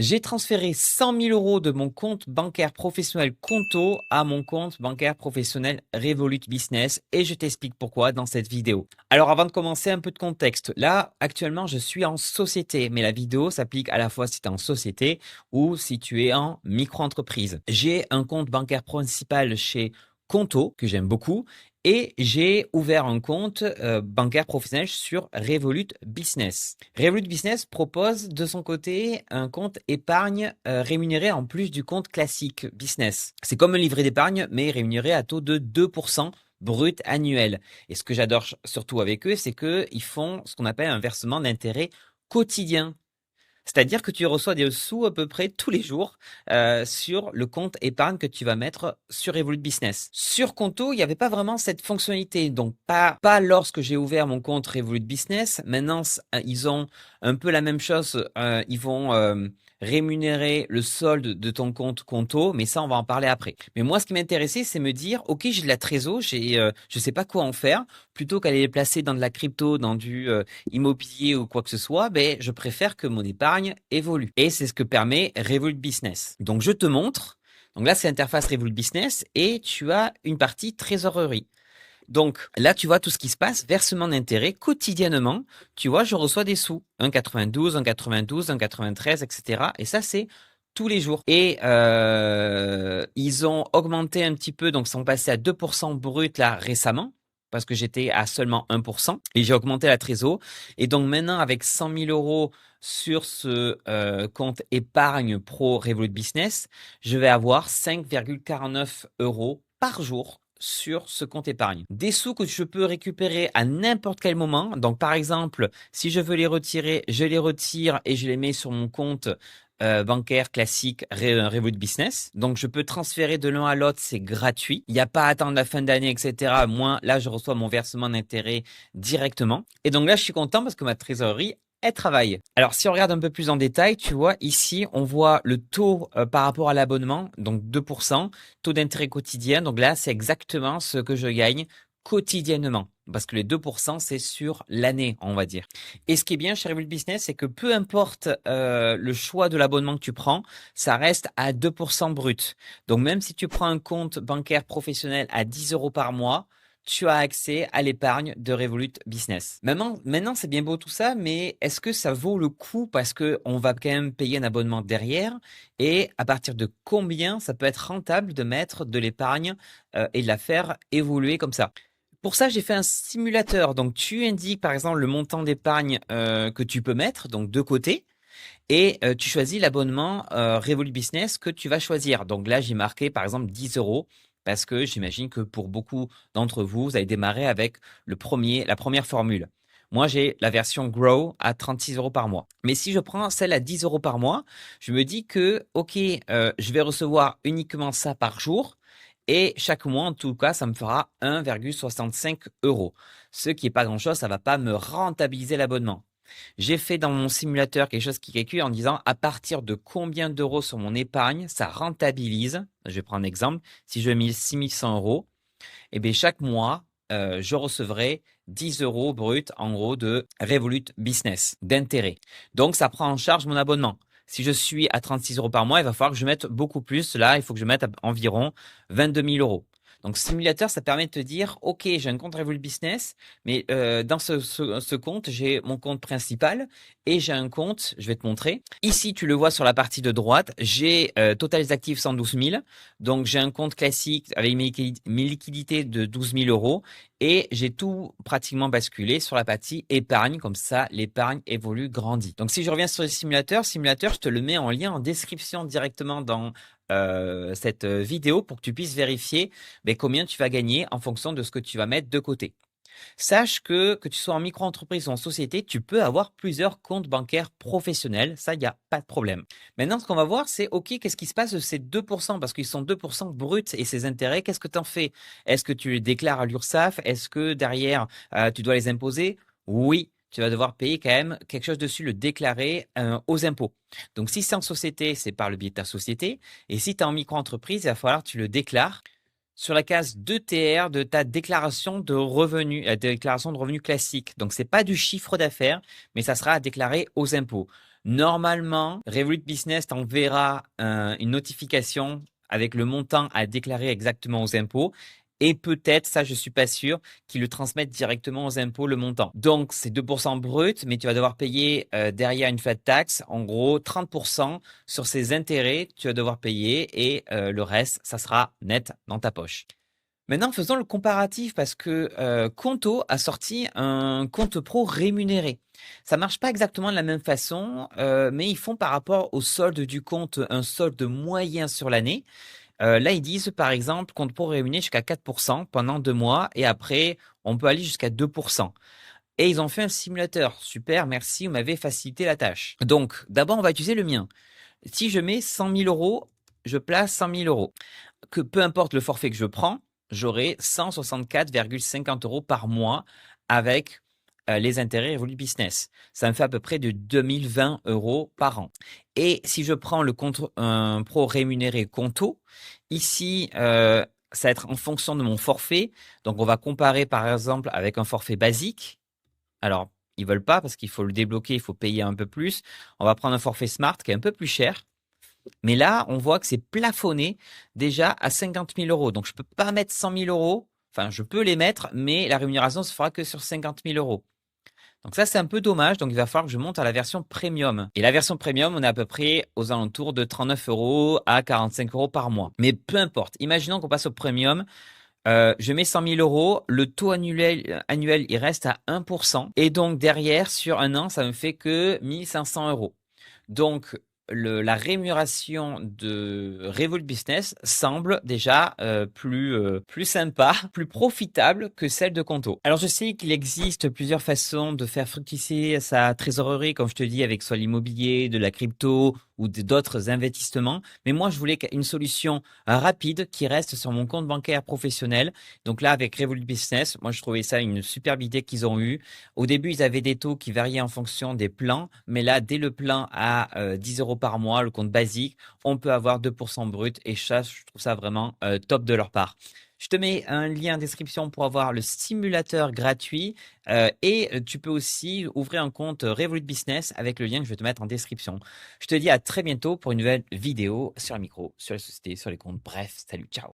J'ai transféré 100 000 euros de mon compte bancaire professionnel Conto à mon compte bancaire professionnel Revolut Business et je t'explique pourquoi dans cette vidéo. Alors avant de commencer, un peu de contexte. Là, actuellement, je suis en société, mais la vidéo s'applique à la fois si tu es en société ou si tu es en micro-entreprise. J'ai un compte bancaire principal chez Conto que j'aime beaucoup et j'ai ouvert un compte bancaire professionnel sur Revolut Business. Revolut Business propose de son côté un compte épargne rémunéré en plus du compte classique business. C'est comme un livret d'épargne mais rémunéré à taux de 2% brut annuel. Et ce que j'adore surtout avec eux, c'est qu'ils font ce qu'on appelle un versement d'intérêt quotidien. C'est-à-dire que tu reçois des sous à peu près tous les jours sur le compte épargne que tu vas mettre sur Revolut Business. Sur Conto, il n'y avait pas vraiment cette fonctionnalité. Donc, pas lorsque j'ai ouvert mon compte Revolut Business. Maintenant, ils ont un peu la même chose. Ils vont rémunérer le solde de ton compte Conto, mais ça, on va en parler après. Mais moi, ce qui m'intéressait, c'est me dire, OK, j'ai de la trésor, je sais pas quoi en faire. Plutôt qu'aller les placer dans de la crypto, dans du immobilier ou quoi que ce soit, ben, je préfère que mon épargne évolue. Et c'est ce que permet Revolut Business. Donc, je te montre. Donc là, c'est l'interface Revolut Business et tu as une partie trésorerie. Donc là, tu vois tout ce qui se passe, versement d'intérêt quotidiennement. Tu vois, je reçois des sous, 1,92, 1,92, 1,93, etc. Et ça, c'est tous les jours. Et ils ont augmenté un petit peu, donc ils sont passés à 2% brut là récemment, parce que j'étais à seulement 1%. Et j'ai augmenté la trésor. Et donc maintenant, avec 100 000 euros sur ce compte épargne pro Revolut Business, je vais avoir 5,49 euros par jour sur ce compte épargne. Des sous que je peux récupérer à n'importe quel moment. Donc, par exemple, si je veux les retirer, je les retire et je les mets sur mon compte bancaire classique Revolut Business. Donc, je peux transférer de l'un à l'autre, c'est gratuit. Il n'y a pas à attendre la fin d'année, etc. Moi, là, je reçois mon versement d'intérêt directement. Et donc là, je suis content parce que ma trésorerie elle travaille. Alors, si on regarde un peu plus en détail, tu vois, ici, on voit le taux par rapport à l'abonnement, donc 2%, taux d'intérêt quotidien. Donc là, c'est exactement ce que je gagne quotidiennement. Parce que les 2%, c'est sur l'année, on va dire. Et ce qui est bien chez Revolut Business, c'est que peu importe le choix de l'abonnement que tu prends, ça reste à 2% brut. Donc même si tu prends un compte bancaire professionnel à 10 euros par mois, tu as accès à l'épargne de Revolut Business. Maintenant, c'est bien beau tout ça, mais est-ce que ça vaut le coup parce que on va quand même payer un abonnement derrière et à partir de combien ça peut être rentable de mettre de l'épargne et de la faire évoluer comme ça? Pour ça, j'ai fait un simulateur. Donc, tu indiques par exemple le montant d'épargne que tu peux mettre, donc de côté, et tu choisis l'abonnement Revolut Business que tu vas choisir. Donc là, j'ai marqué par exemple 10 euros parce que j'imagine que pour beaucoup d'entre vous, vous allez démarrer avec la première formule. Moi, j'ai la version Grow à 36 euros par mois. Mais si je prends celle à 10 euros par mois, je me dis que, OK, je vais recevoir uniquement ça par jour. Et chaque mois, en tout cas, ça me fera 1,65 euros. Ce qui est pas grand-chose, ça va pas me rentabiliser l'abonnement. J'ai fait dans mon simulateur quelque chose qui calcule en disant à partir de combien d'euros sur mon épargne ça rentabilise. Je vais prendre un exemple. Si je mets 6100 euros, et bien chaque mois, je recevrai 10 euros brut en gros de Revolut Business d'intérêt. Donc ça prend en charge mon abonnement. Si je suis à 36 euros par mois, il va falloir que je mette beaucoup plus. Là, il faut que je mette environ 22 000 euros. Donc, simulateur, ça permet de te dire, OK, j'ai un compte Revolut Business, mais dans ce compte, j'ai mon compte principal et j'ai un compte, je vais te montrer. Ici, tu le vois sur la partie de droite, j'ai total des actifs 112 000. Donc, j'ai un compte classique avec mes liquidités de 12 000 euros et j'ai tout pratiquement basculé sur la partie épargne. Comme ça, l'épargne évolue, grandit. Donc, si je reviens sur le simulateur, je te le mets en lien en description directement dans cette vidéo pour que tu puisses vérifier combien tu vas gagner en fonction de ce que tu vas mettre de côté. Sache que tu sois en micro-entreprise ou en société, tu peux avoir plusieurs comptes bancaires professionnels. Ça, il n'y a pas de problème. Maintenant, ce qu'on va voir, c'est OK, qu'est-ce qui se passe de ces 2%? Parce qu'ils sont 2% bruts et ces intérêts, qu'est-ce que tu en fais? Est-ce que tu les déclares à l'URSSAF? Est-ce que derrière, tu dois les imposer? Oui. Tu vas devoir payer quand même quelque chose dessus, le déclarer aux impôts. Donc, si c'est en société, c'est par le biais de ta société. Et si tu es en micro-entreprise, il va falloir que tu le déclares sur la case 2TR de ta déclaration de revenus classique. Donc, c'est pas du chiffre d'affaires, mais ça sera à déclarer aux impôts. Normalement, Revolut Business t'enverra une notification avec le montant à déclarer exactement aux impôts. Et peut-être, ça je suis pas sûr, qu'ils le transmettent directement aux impôts le montant. Donc c'est 2% brut, mais tu vas devoir payer derrière une flat tax, en gros 30% sur ces intérêts, tu vas devoir payer et le reste, ça sera net dans ta poche. Maintenant, faisons le comparatif parce que Conto a sorti un compte pro rémunéré. Ça marche pas exactement de la même façon, mais ils font par rapport au solde du compte un solde moyen sur l'année. Là, ils disent par exemple compte pro rémunéré jusqu'à 4% pendant 2 mois et après, on peut aller jusqu'à 2%. Et ils ont fait un simulateur. Super, merci, vous m'avez facilité la tâche. Donc, d'abord, on va utiliser le mien. Si je mets 100 000 euros, je place 100 000 euros. Que peu importe le forfait que je prends, j'aurai 164,50 euros par mois avec les intérêts Revolut Business. Ça me fait à peu près de 2020 euros par an. Et si je prends le compte pro rémunéré Conto, ici, ça va être en fonction de mon forfait. Donc, on va comparer par exemple avec un forfait basique. Alors, ils veulent pas parce qu'il faut le débloquer, il faut payer un peu plus. On va prendre un forfait Smart qui est un peu plus cher. Mais là, on voit que c'est plafonné déjà à 50 000 euros. Donc, je peux pas mettre 100 000 euros. Enfin, je peux les mettre, mais la rémunération se fera que sur 50 000 euros. Donc ça, c'est un peu dommage. Donc, il va falloir que je monte à la version premium. Et la version premium, on est à peu près aux alentours de 39 euros à 45 euros par mois. Mais peu importe. Imaginons qu'on passe au premium. Je mets 100 000 euros. Le taux annuel, il reste à 1%. Et donc, derrière, sur un an, ça me fait que 1500 euros. Donc, la rémunération de Revolut Business semble déjà plus sympa, plus profitable que celle de Conto. Alors, je sais qu'il existe plusieurs façons de faire fructifier sa trésorerie, comme je te dis, avec soit l'immobilier, de la crypto ou d'autres investissements. Mais moi, je voulais une solution rapide qui reste sur mon compte bancaire professionnel. Donc là, avec Revolut Business, moi, je trouvais ça une superbe idée qu'ils ont eue. Au début, ils avaient des taux qui variaient en fonction des plans, mais là, dès le plan à 10 euros par mois, le compte basique, on peut avoir 2% brut et ça, je trouve ça vraiment top de leur part. Je te mets un lien en description pour avoir le simulateur gratuit et tu peux aussi ouvrir un compte Revolut Business avec le lien que je vais te mettre en description. Je te dis à très bientôt pour une nouvelle vidéo sur la micro, sur les sociétés, sur les comptes. Bref, salut, ciao.